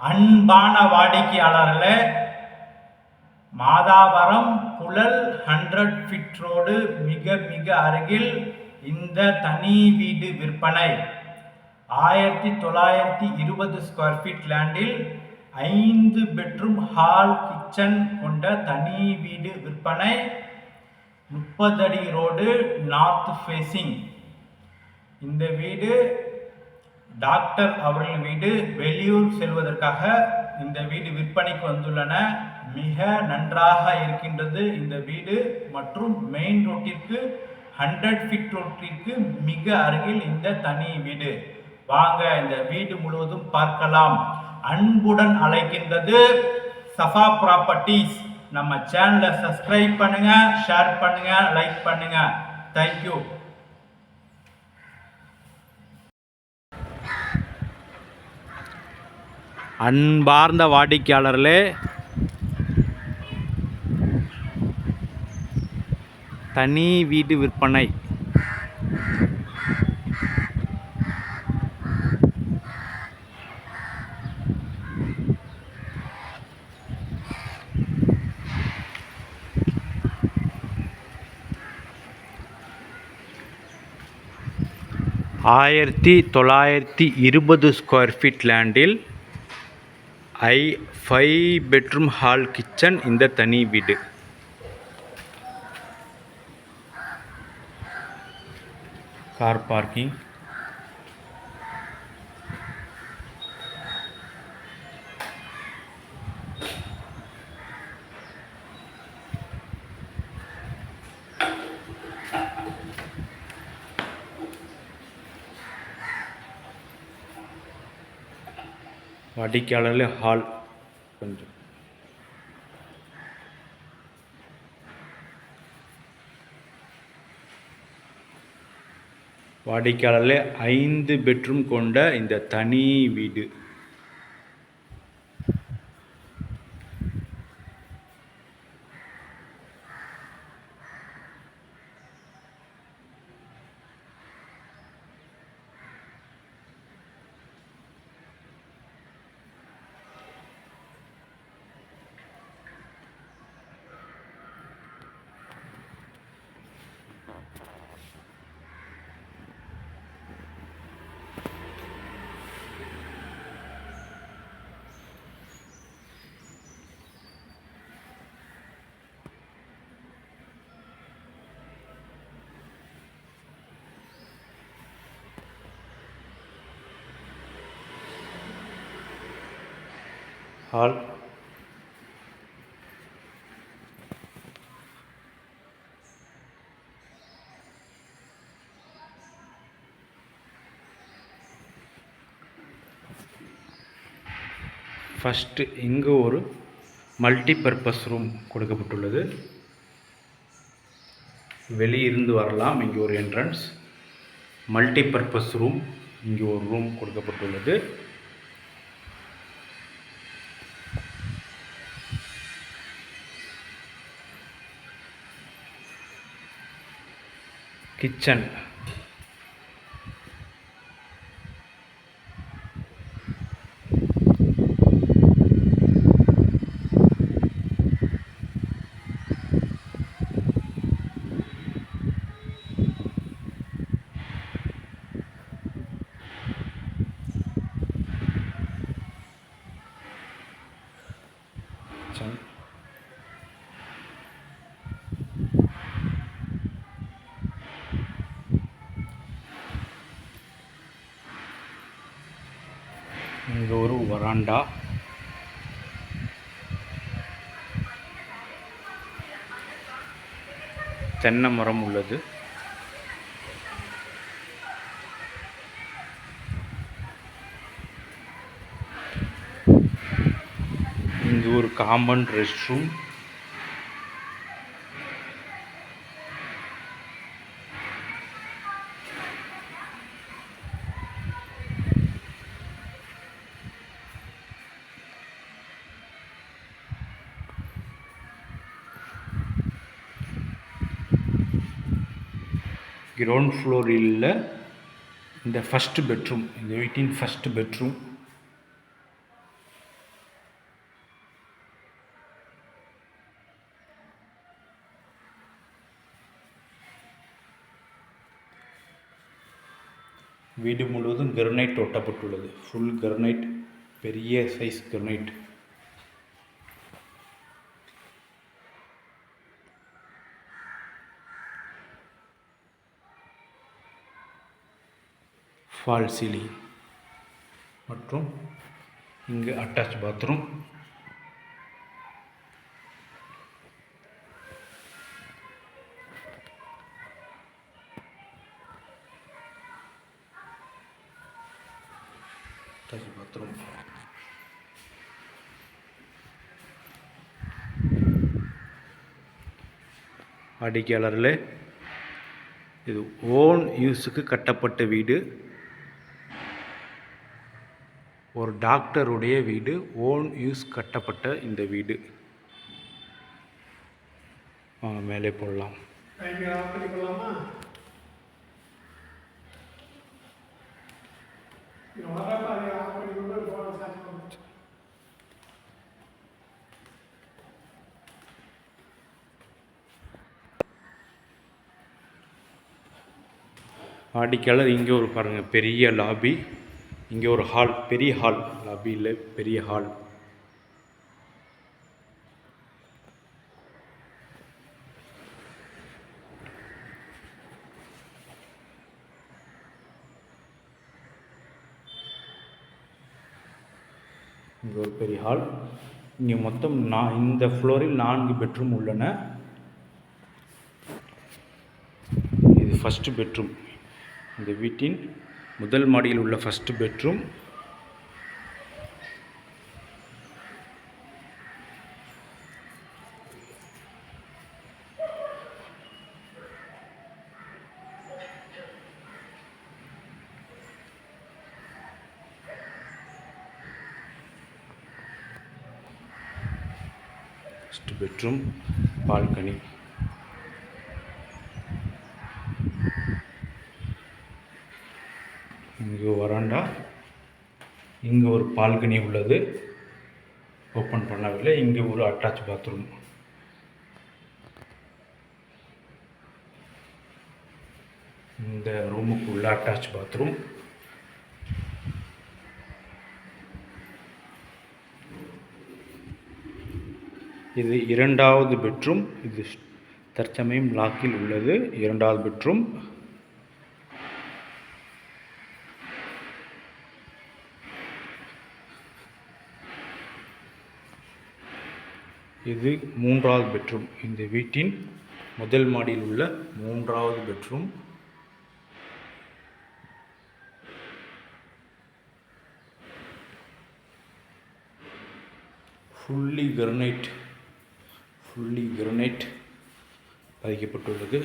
அன்பான வாடிக்கையாளர்களே, Madhavaram Puzhal 100 feet road மிக மிக அருகில் இந்த தனி வீடு விற்பனை. 1920 ஸ்கொயர் ஃபீட் லேண்டில் 5 பெட்ரூம் ஹால் கிச்சன் கொண்ட தனி வீடு விற்பனை. 30 அடி ரோடு, நார்த் ஃபேசிங். இந்த வீடு டாக்டர் அவர்கள் வீடு. வெளியூர் செல்வதற்காக இந்த வீடு விற்பனைக்கு வந்துள்ளன. மிக நன்றாக இருக்கின்றது இந்த வீடு மற்றும் மெயின் ரோட்டிற்கு 100 ஃபீட் ரோட்டிற்கு மிக அருகில் இந்த தனி வீடு. வாங்க இந்த வீடு முழுவதும் பார்க்கலாம். அன்புடன் அழைக்கின்றது சஃபா ப்ராப்பர்ட்டிஸ். நம்ம சேனலை சப்ஸ்கிரைப் பண்ணுங்க, ஷேர் பண்ணுங்க, லைக் பண்ணுங்க. தேங்க்யூ. அன்பார்ந்த வாடிக்கையாளர்களே, தனி வீடு விற்பனை. ஆயிரத்தி 1920 ஸ்கொயர் ஃபீட் லேண்டில் 5 பெட்ரூம் ஹால் கிச்சன் இந்த தனி வீடு. கார் பார்க்கிங், வாடிக்கையாளர்களே ஹால் கொஞ்சம் வாடிக்கையாளர்களே 5 பெட்ரூம் கொண்ட இந்த தனி வீடு. ஹால், ஃபஸ்ட்டு இங்கு ஒரு மல்டிபர்பஸ் ரூம் கொடுக்கப்பட்டுள்ளது. வெளியிருந்து வரலாம். இங்கே ஒரு என்ட்ரன்ஸ். Multipurpose room. இங்கே ஒரு ரூம் கொடுக்கப்பட்டுள்ளது. கிச்சன், இங்கே ஒரு வராண்டா, தென்னை மரம் உள்ளது. இங்கு ஒரு காமன் ரெஸ்ட் ரூம். கிரவுண்ட் ஃப்ளோரில் இந்த ஃபஸ்ட்டு பெட்ரூம், இந்த வீட்டின் ஃபஸ்ட்டு பெட்ரூம். வீடு முழுவதும் கிரனைட் ஒட்டப்பட்டுள்ளது. ஃபுல் கிரனைட், பெரிய சைஸ் கிரனைட். ஃபால் சீலிங் மற்றும் இங்கு அட்டாச் பாத்ரூம். வாடிக்கையாளர்களே, இது ஓன் யூஸுக்கு கட்டப்பட்ட வீடு. ஒரு டாக்டருடைய வீடு, ஓன் யூஸ் கட்டப்பட்ட இந்த வீடு. வாங்க மேலே போடலாம். வாடிக்கையாளர் இங்கே ஒரு பாருங்கள், பெரிய லாபி. இங்கே ஒரு ஹால், பெரிய ஹால், லாபியில் பெரிய ஹால். இங்கே ஒரு பெரிய ஹால். இங்கே மொத்தம் இந்த ஃப்ளோரில் 4 பெட்ரூம் உள்ளன. இது ஃபஸ்ட்டு பெட்ரூம். இந்த வீட்டின் முதல் மாடியில் உள்ள first bedroom. First bedroom, balcony. இங்கே வராண்டா, இங்கே ஒரு பால்கனி உள்ளது, ஓப்பன் பண்ணவில்லை. இங்கே ஒரு அட்டாச் பாத்ரூம். இந்த ரூமுக்கு உள்ள அட்டாச் பாத்ரூம். இது 2வது பெட்ரூம். இது தற்சமயம் லாக்கில் உள்ளது. 2வது பெட்ரூம். இது 3வது பெட்ரூம். இந்த வீட்டின் முதல் மாடியில் உள்ள 3வது பெட்ரூம். ஃபுல்லி கிரனைட் பதிக்கப்பட்டுள்ளது.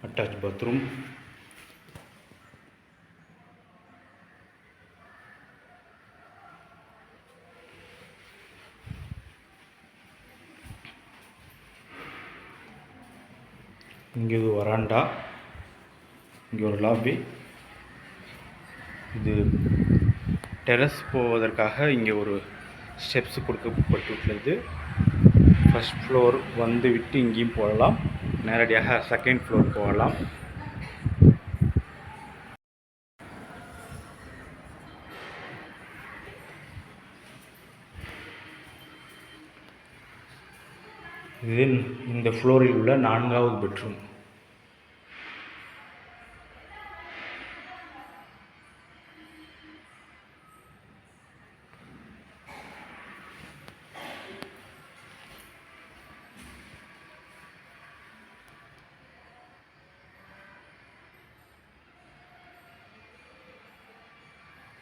Attach bathroom. இங்கே ஒரு வராண்டா, இங்கே ஒரு லாபி. இது டெரஸ் போவதற்காக இங்கே ஒரு ஸ்டெப்ஸ் கொடுக்கப்பட்டுள்ளது. ஃபஸ்ட் ஃப்ளோர் வந்து விட்டு இங்கேயும் போகலாம், நேரடியாக செகண்ட் ஃப்ளோர் போகலாம். இது இந்த ஃப்ளோரில் உள்ள 4வது பெட்ரூம்.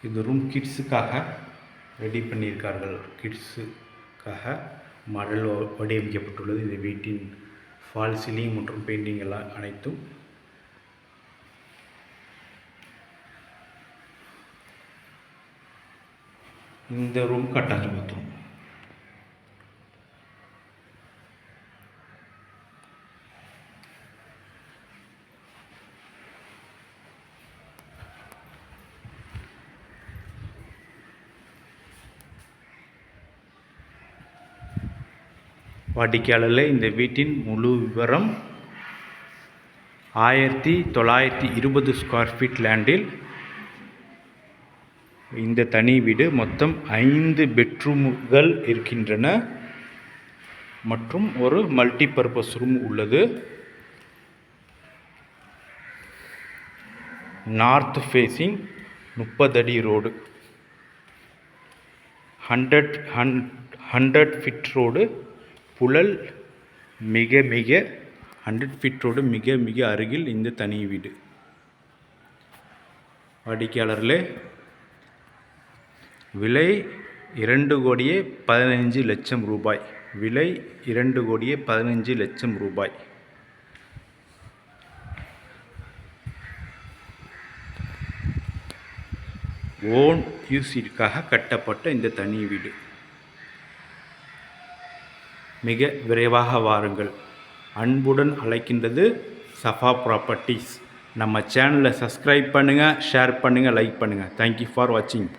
இந்த ரூம் கிட்ஸுக்காக ரெடி பண்ணியிருக்கார்கள். கிட்ஸுக்காக மாடல் வடிவமைக்கப்பட்டுள்ளது. இந்த வீட்டின் ஃபால் சீலிங் மற்றும் பெயிண்டிங் எல்லாம் அனைத்தும். இந்த ரூம் அட்டாச் பாத்ரூம். வாடிக்கையாளர்களே, இந்த வீட்டின் முழு விவரம் 1920 ஸ்கொயர் ஃபீட் லேண்டில் இந்த தனி வீடு மொத்தம் 5 பெட்ரூம்கள் இருக்கின்றன மற்றும் ஒரு மல்டிபர்பஸ் ரூம் உள்ளது. நார்த் ஃபேஸிங் 30 அடி ரோடு, 100 ஃபீட் ரோடு, புழல் மிக 100 ஃபீட் ரோடு மிக அருகில் இந்த தனி வீடு. வாடிக்கையாளர்களே, விலை 2,15,00,000 ரூபாய். விலை 2,15,00,000 ரூபாய். ஓன் யூஸிற்காக கட்டப்பட்ட இந்த தனி வீடு. மிக விரைவாக வாருங்கள். அன்புடன் அழைக்கின்றது சஃபா ப்ராப்பர்ட்டிஸ். நம்ம சேனலை சப்ஸ்கிரைப் பண்ணுங்கள், ஷேர் பண்ணுங்கள், லைக் பண்ணுங்கள். தேங்க்யூ ஃபார் வாட்சிங்.